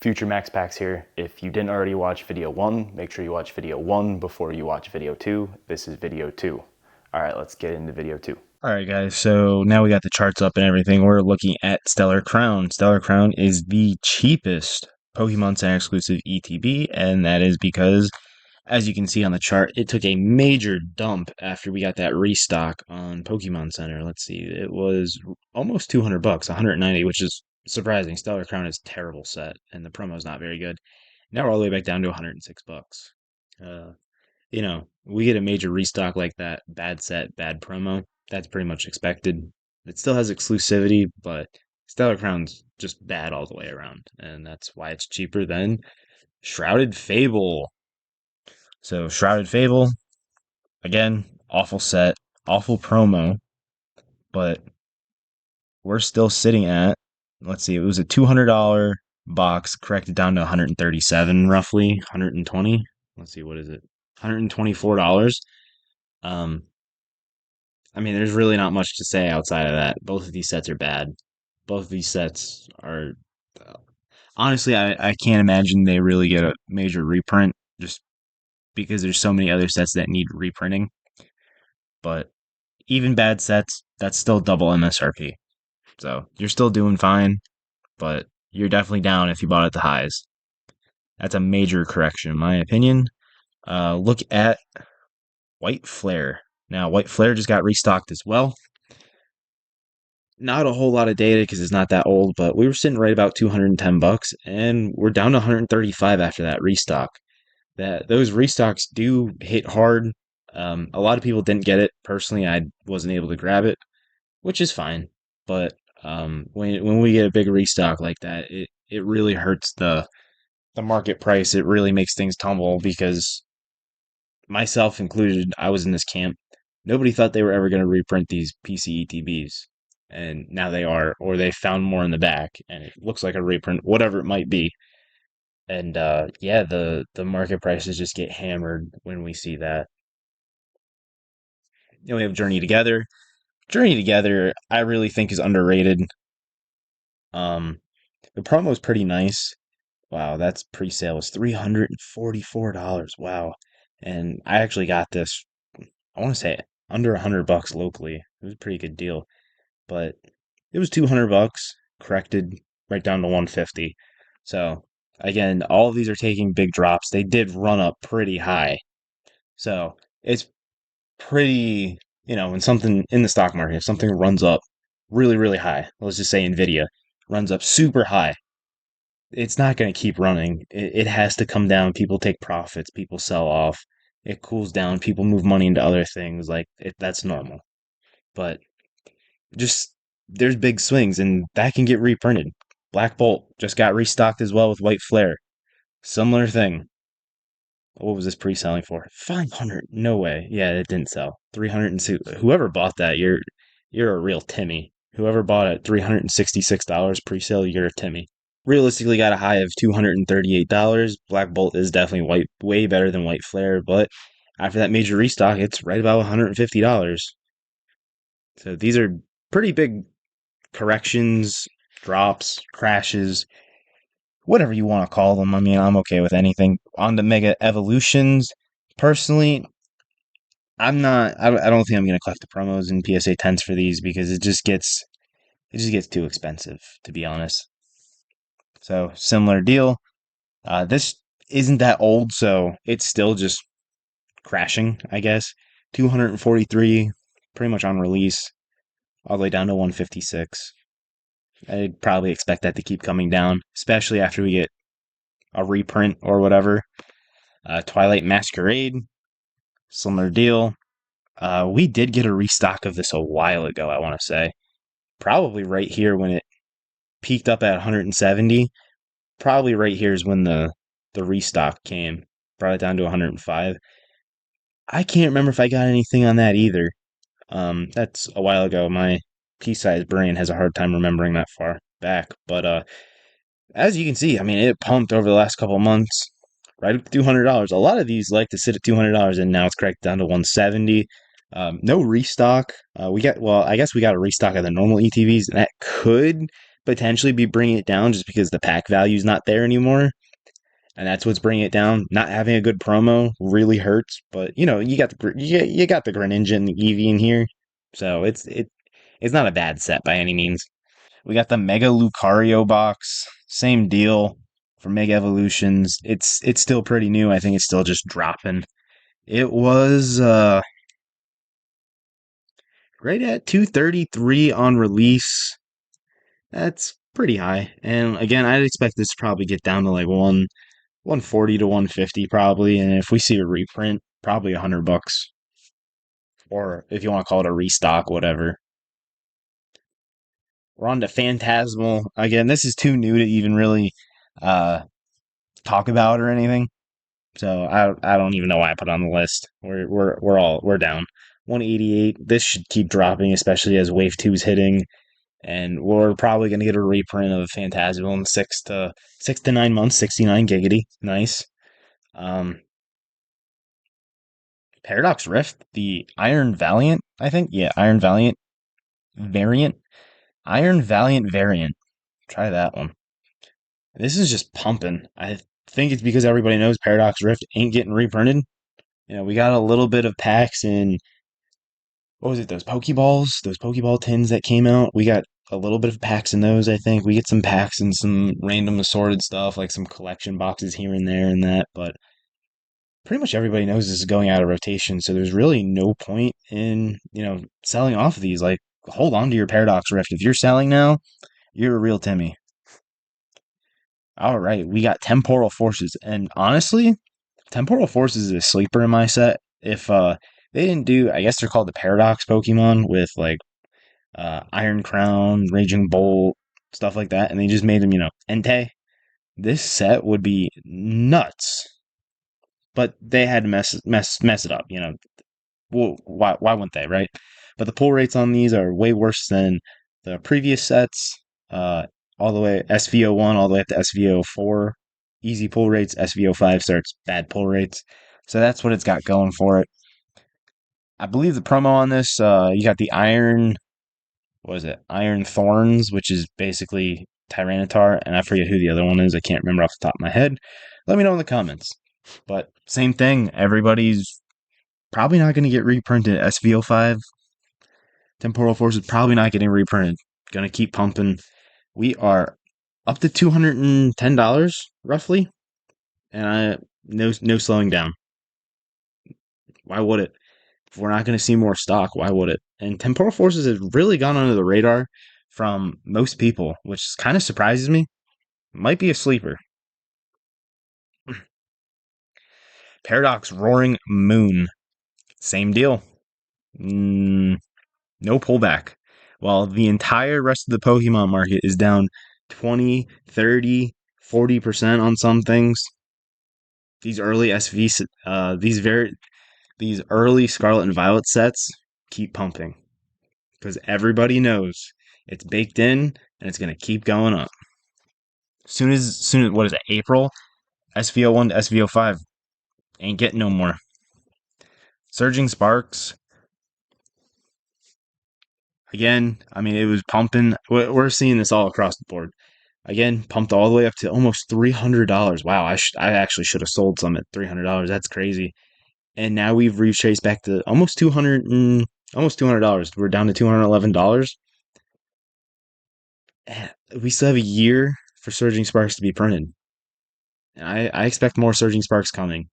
Future Max Packs here. If you didn't already watch video 1, make sure you watch video 1 before you watch video 2. This is video 2. Alright, let's get into video 2. Alright guys, so now we got the charts up and everything. We're looking at Stellar Crown. Stellar Crown is the cheapest Pokemon Center exclusive ETB, and that is because, as you can see on the chart, it took a major dump after we got that restock on Pokemon Center. Let's see, it was almost 200 bucks, 190, which is surprising. Stellar Crown is a terrible set, and the promo is not very good. Now we're all the way back down to 106 bucks. We get a major restock like that, bad set, bad promo. That's pretty much expected. It still has exclusivity, but Stellar Crown's just bad all the way around, and that's why it's cheaper than Shrouded Fable. So Shrouded Fable, again, awful set, awful promo, but we're still sitting at, let's see, it was a $200 box, corrected down to 137 roughly, 120. Let's see, what is it? $124. There's really not much to say outside of that. Both of these sets are bad. Both of these sets are. Honestly, I can't imagine they really get a major reprint just because there's so many other sets that need reprinting. But even bad sets, that's still double MSRP. So you're still doing fine, but you're definitely down if you bought at the highs. That's a major correction, in my opinion. Look at White Flare. Now, White Flare just got restocked as well. Not a whole lot of data because it's not that old, but we were sitting right about 210 bucks, and we're down to 135 after that restock. Those restocks do hit hard. A lot of people didn't get it. Personally, I wasn't able to grab it, which is fine. But when we get a big restock like that, it really hurts the market price. It really makes things tumble because, myself included, I was in this camp. Nobody thought they were ever going to reprint these PC ETBs, and now they are, or they found more in the back, and it looks like a reprint, whatever it might be. And the market prices just get hammered when we see that. We have Journey Together. Journey Together, I really think is underrated. The promo is pretty nice. Wow, that's pre-sale was $344. Wow, and I actually got this. I want to say under $100 locally. It was a pretty good deal, but it was 200 bucks, corrected right down to 150. So again, all of these are taking big drops. They did run up pretty high. So it's pretty, when something in the stock market, if something runs up really, really high, let's just say Nvidia runs up super high, it's not going to keep running. It has to come down. People take profits, people sell off. It cools down, people move money into other things. That's normal. But just there's big swings, and that can get reprinted. Black Bolt just got restocked as well with White Flare. Similar thing. What was this pre-selling for? 500? No way. Yeah, it didn't sell. 302. Whoever bought that, you're a real Timmy. Whoever bought it $366 pre-sale, you're a Timmy. Realistically got a high of $238. Black Bolt is definitely way better than White Flare, but after that major restock, it's right about $150. So these are pretty big corrections, drops, crashes, whatever you want to call them. I'm okay with anything. On the Mega Evolutions, personally, I don't think I'm going to collect the promos and PSA 10s for these because it just gets too expensive, to be honest. So, similar deal. This isn't that old, so it's still just crashing, I guess. 243, pretty much on release, all the way down to 156. I'd probably expect that to keep coming down, especially after we get a reprint or whatever. Twilight Masquerade, similar deal. We did get a restock of this a while ago, I want to say. Probably right here when it peaked up at 170. Probably right here is when the restock came. Brought it down to 105. I can't remember if I got anything on that either. That's a while ago. My pea-sized brain has a hard time remembering that far back. But as you can see, it pumped over the last couple of months, right up to $200. A lot of these like to sit at $200, and now it's cracked down to 170. No restock. I guess we got a restock of the normal ETVs, and that could potentially be bringing it down just because the pack value is not there anymore. And that's what's bringing it down. Not having a good promo really hurts, but you got you got the Greninja and the Eevee in here, so it's not a bad set by any means. We got the Mega Lucario box, same deal for Mega Evolutions. It's still pretty new. I think it's still just dropping. It was right at 233 on release. That's pretty high. And again, I'd expect this to probably get down to like 140 to 150 probably, and if we see a reprint, probably $100, or if you want to call it a restock, whatever. We're on to Phantasmal again. This is too new to even really uh, talk about or anything, so I don't even know why I put it on the list. We're down 188. This should keep dropping, especially as Wave 2 is hitting, and we're probably going to get a reprint of Phantasmal in 6 to 9 months. 69 giggity, nice. Um, Paradox Rift, the Iron Valiant, I think. Yeah, Iron Valiant variant. Iron Valiant variant. Try that one. This is just pumping. I think it's because everybody knows Paradox Rift ain't getting reprinted. We got a little bit of packs in, what was it, those Pokeballs? Those Pokeball tins that came out. We got a little bit of packs in those, I think. We get some packs and some random assorted stuff, like some collection boxes here and there and that, but pretty much everybody knows this is going out of rotation, so there's really no point in, selling off of these. Like, hold on to your Paradox Rift. If you're selling now, you're a real Timmy. All right, we got Temporal Forces, and honestly, Temporal Forces is a sleeper in my set. If they didn't do, I guess they're called the Paradox Pokemon with like Iron Crown, Raging Bolt, stuff like that, and they just made them, Entei. This set would be nuts, but they had to mess it up. Well, why wouldn't they, right? But the pull rates on these are way worse than the previous sets. All the way SVO1 all the way up to SVO4. Easy pull rates. SVO5 starts bad pull rates. So that's what it's got going for it. I believe the promo on this, you got the Iron, what is it? Iron Thorns, which is basically Tyranitar, and I forget who the other one is. I can't remember off the top of my head. Let me know in the comments. But same thing. Everybody's probably not going to get reprinted. SVO5, Temporal Forces probably not getting reprinted. Going to keep pumping. We are up to $210 roughly, and no slowing down. Why would it? If we're not going to see more stock, why would it? And Temporal Forces has really gone under the radar from most people, which kind of surprises me. Might be a sleeper. Paradox Roaring Moon. Same deal. No pullback. While the entire rest of the Pokemon market is down 20, 30, 40% on some things, these early these early Scarlet and Violet sets keep pumping. Because everybody knows it's baked in and it's going to keep going up. Soon as, what is it, April? SVO1 to SVO5 ain't getting no more. Surging Sparks. Again, I mean, it was pumping. We're seeing this all across the board. Again, pumped all the way up to almost $300. Wow, I actually should have sold some at $300. That's crazy. And now we've retraced back to almost $200. We're down to $211. We still have a year for Surging Sparks to be printed. I expect more Surging Sparks coming.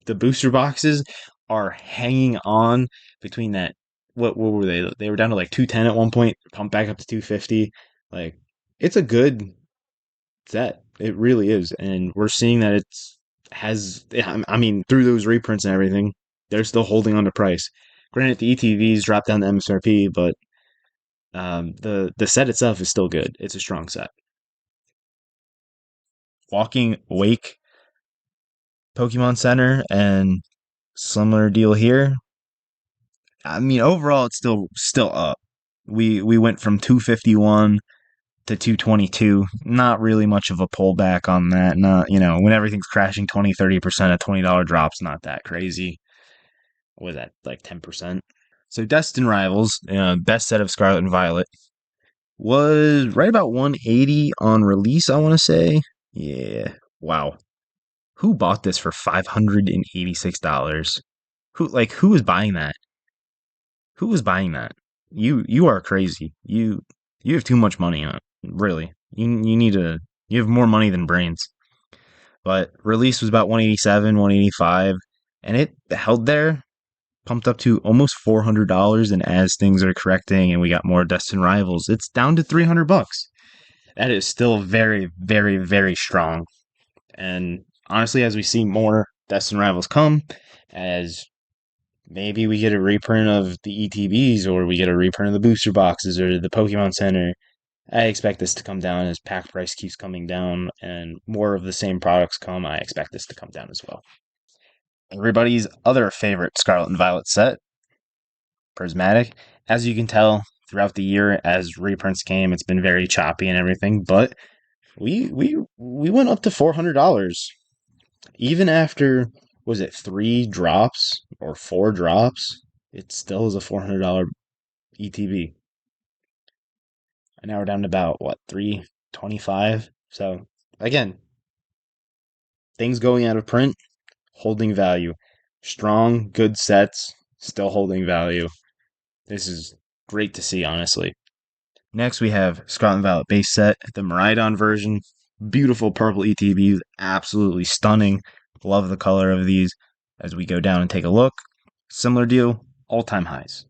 The booster boxes are hanging on between that. What were they? They were down to like 210 at one point, pumped back up to 250. Like, it's a good set. It really is. And we're seeing that I mean, through those reprints and everything, they're still holding on to price. Granted, the ETVs dropped down the MSRP, but the set itself is still good. It's a strong set. Walking Wake Pokemon Center, and similar deal here. I mean, overall, it's still up. We went from 251 to 222. Not really much of a pullback on that. Not, when everything's crashing 20, 30% at $20 drops, not that crazy. What was that, like 10%? So Destin Rivals, best set of Scarlet and Violet. was right about 180 on release, I want to say. Yeah. Wow. Who bought this for $586? Who was buying that? Who was buying that? You are crazy. You have too much money on it. Really. You need to you have more money than brains. But release was about 187, 185, and it held there, pumped up to almost $400. And as things are correcting and we got more Destin rivals, it's down to $300. That is still very, very, very strong. And honestly, as we see more Destin rivals come, as maybe we get a reprint of the ETBs or we get a reprint of the booster boxes or the Pokemon Center, I expect this to come down as pack price keeps coming down and more of the same products come. I expect this to come down as well. Everybody's other favorite Scarlet and Violet set, Prismatic. As you can tell throughout the year, as reprints came, it's been very choppy and everything. But we went up to $400 even after, was it 3 drops or 4 drops? It still is a $400 ETB. And now we're down to about what, 325. So again, things going out of print, holding value. Strong, good sets, still holding value. This is great to see, honestly. Next, we have Scarlet and Violet base set, the Miraidon version. Beautiful purple ETBs, absolutely stunning. Love the color of these. As we go down and take a look, similar deal, all-time highs.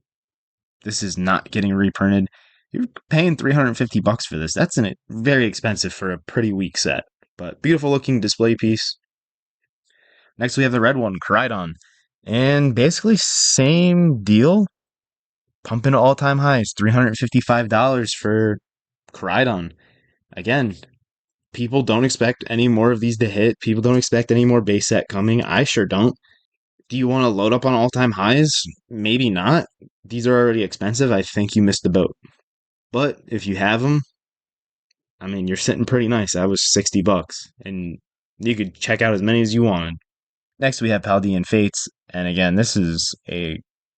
This is not getting reprinted. You're paying $350 for this. That's very expensive for a pretty weak set, but beautiful looking display piece. Next, we have the red one, Koraidon. And basically, same deal. Pumping to all time highs, $355 for Koraidon. Again, people don't expect any more of these to hit. People don't expect any more base set coming. I sure don't. Do you want to load up on all time highs? Maybe not. These are already expensive. I think you missed the boat. But if you have them, I mean, you're sitting pretty nice. That was $60, and you could check out as many as you wanted. Next, we have Paldean Fates, and again, this is a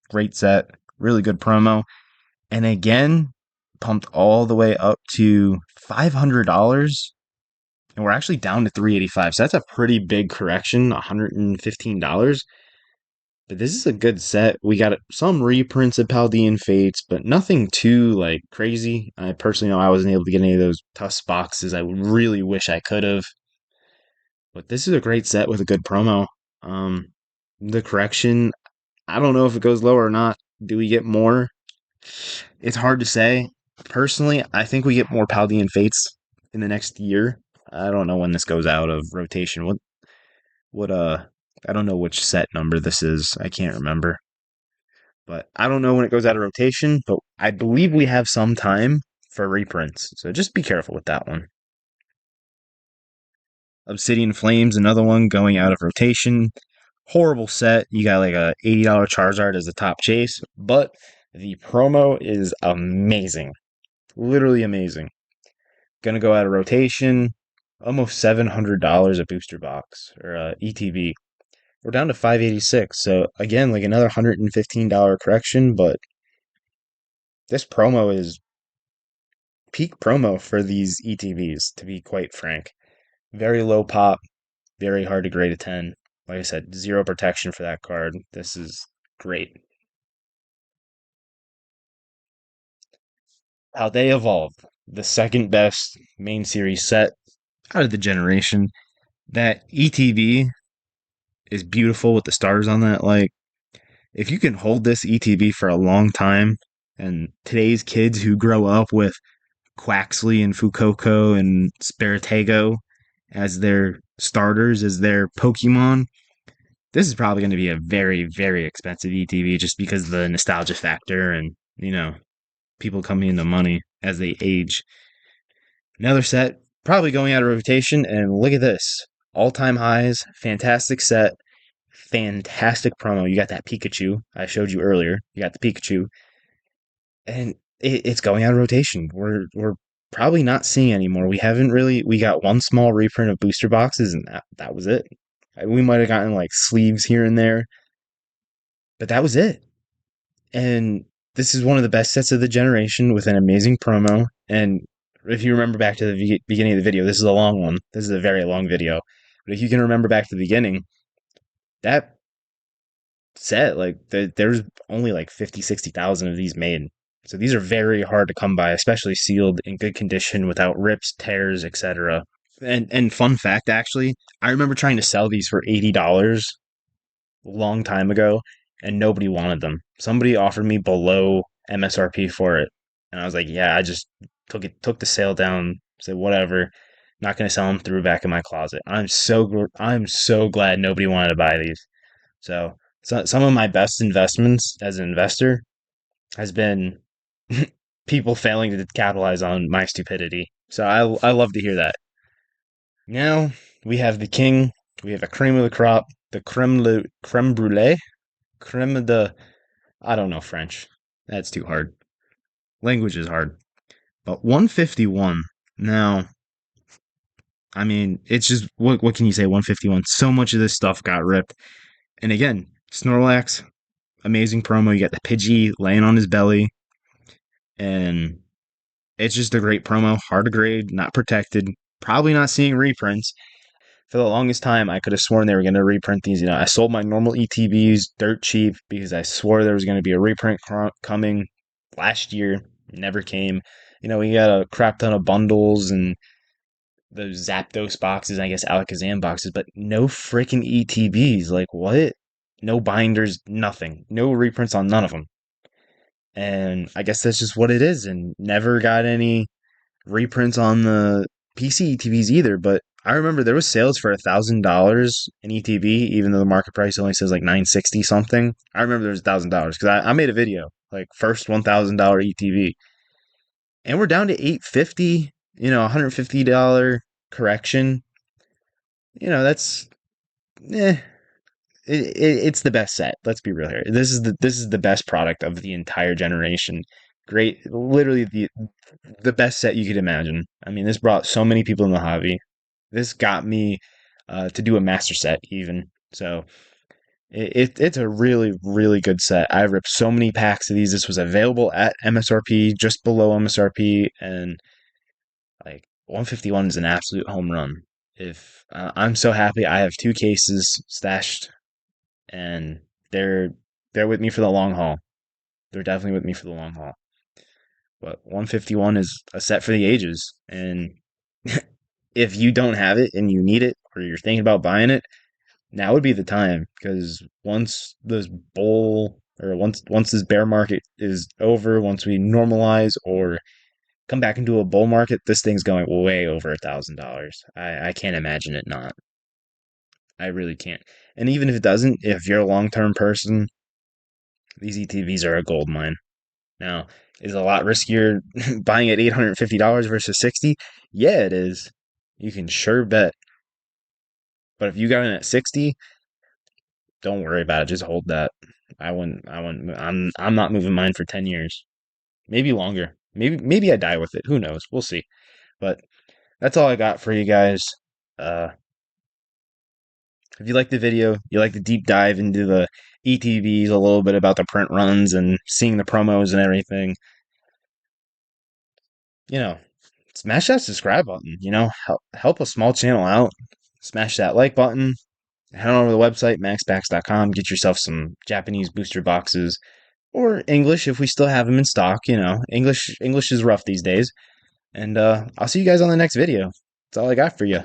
great set, really good promo, and again, pumped all the way up to $500, and we're actually down to $385. So that's a pretty big correction, $115. But this is a good set. We got some reprints of Paldean Fates, but nothing too like crazy. I personally know I wasn't able to get any of those Tusk boxes. I really wish I could have. But this is a great set with a good promo. The correction, I don't know if it goes lower or not. Do we get more? It's hard to say. Personally, I think we get more Paldean Fates in the next year. I don't know when this goes out of rotation. What I don't know which set number this is. I can't remember. But I don't know when it goes out of rotation, but I believe we have some time for reprints. So just be careful with that one. Obsidian Flames, another one going out of rotation. Horrible set. You got like a $80 Charizard as the top chase, but the promo is amazing. Literally amazing. Gonna go out of rotation. Almost $700 a booster box or ETB. We're down to 586. So again, like another $115 correction, but this promo is peak promo for these ETBs, to be quite frank. Very low pop, very hard to grade a 10. Like I said, zero protection for that card. This is great. How they evolved. The second best main series set out of the generation. That ETB is beautiful with the stars on that. Like, if you can hold this ETB for a long time, and today's kids who grow up with Quaxley and Fuecoco and Sparatago as their starters, as their Pokemon, this is probably going to be a very, very expensive ETB just because of the nostalgia factor and, people coming into money as they age. Another set, probably going out of rotation, and look at this. All-time highs, fantastic set, fantastic promo. You got that Pikachu I showed you earlier. You got the Pikachu. And it's going out of rotation. We're probably not seeing anymore. We got one small reprint of booster boxes, and that was it. We might have gotten like sleeves here and there, but that was it. And this is one of the best sets of the generation with an amazing promo. And if you remember back to the beginning of the video, this is a long one. This is a very long video. But if you can remember back to the beginning, that set, like, there's only like 50, 60,000 of these made. So these are very hard to come by, especially sealed in good condition without rips, tears, etc. And fun fact, actually, I remember trying to sell these for $80 a long time ago, and nobody wanted them. Somebody offered me below MSRP for it, and I was like, "Yeah, I just took the sale down, said whatever, not gonna sell them, threw it back in my closet." I'm so glad nobody wanted to buy these. So some of my best investments as an investor has been people failing to capitalize on my stupidity. So I love to hear that. Now we have the king. We have the cream of the crop, the creme brulee, creme de. I don't know French. That's too hard. Language is hard. But 151. Now, I mean, it's just what can you say? 151. So much of this stuff got ripped. And again, Snorlax, amazing promo. You got the Pidgey laying on his belly, and it's just a great promo. Hard to grade, not protected. Probably not seeing reprints. For the longest time, I could have sworn they were going to reprint these. You know, I sold my normal ETBs dirt cheap because I swore there was going to be a reprint coming last year. Never came. You know, we got a crap ton of bundles and those Zapdos boxes, I guess Alakazam boxes, but no freaking ETBs. Like, what? No binders, nothing. No reprints on none of them. And I guess that's just what it is. And never got any reprints on the PC ETBs either. But I remember there was sales for $1,000 in ETB, even though the market price only says like 960 something. I remember there was $1,000 because I made a video like first $1,000 ETB, and we're down to 850. You know, $150 correction. You know, that's it's the best set. Let's be real here. This is the best product of the entire generation. Great, literally the best set you could imagine. I mean, this brought so many people in the hobby. This got me to do a master set even. So it's a really really good set. I ripped so many packs of these. This was available at MSRP, just below MSRP, and like 151 is an absolute home run. If I'm so happy, I have 2 cases stashed, and they're with me for the long haul. They're definitely with me for the long haul. But 151 is a set for the ages, and if you don't have it and you need it, or you're thinking about buying it, now would be the time, because once this bull or once this bear market is over, once we normalize or come back into a bull market, this thing's going way over $1,000. I can't imagine it not. I really can't. And even if it doesn't, if you're a long term person, these ETVs are a gold mine. Now, is it a lot riskier buying at $850 versus 60? Yeah, it is. You can sure bet. But if you got in at 60, don't worry about it. Just hold that. I'm not moving mine for 10 years. Maybe longer. Maybe I die with it. Who knows? We'll see. But that's all I got for you guys. Uh if you like the video, you like the deep dive into the ETBs, a little bit about the print runs and seeing the promos and everything, you know, smash that subscribe button. You know, help a small channel out. Smash that like button. Head on over to the website, maxpacks.com. Get yourself some Japanese booster boxes or English if we still have them in stock. You know, English is rough these days. And I'll see you guys on the next video. That's all I got for you.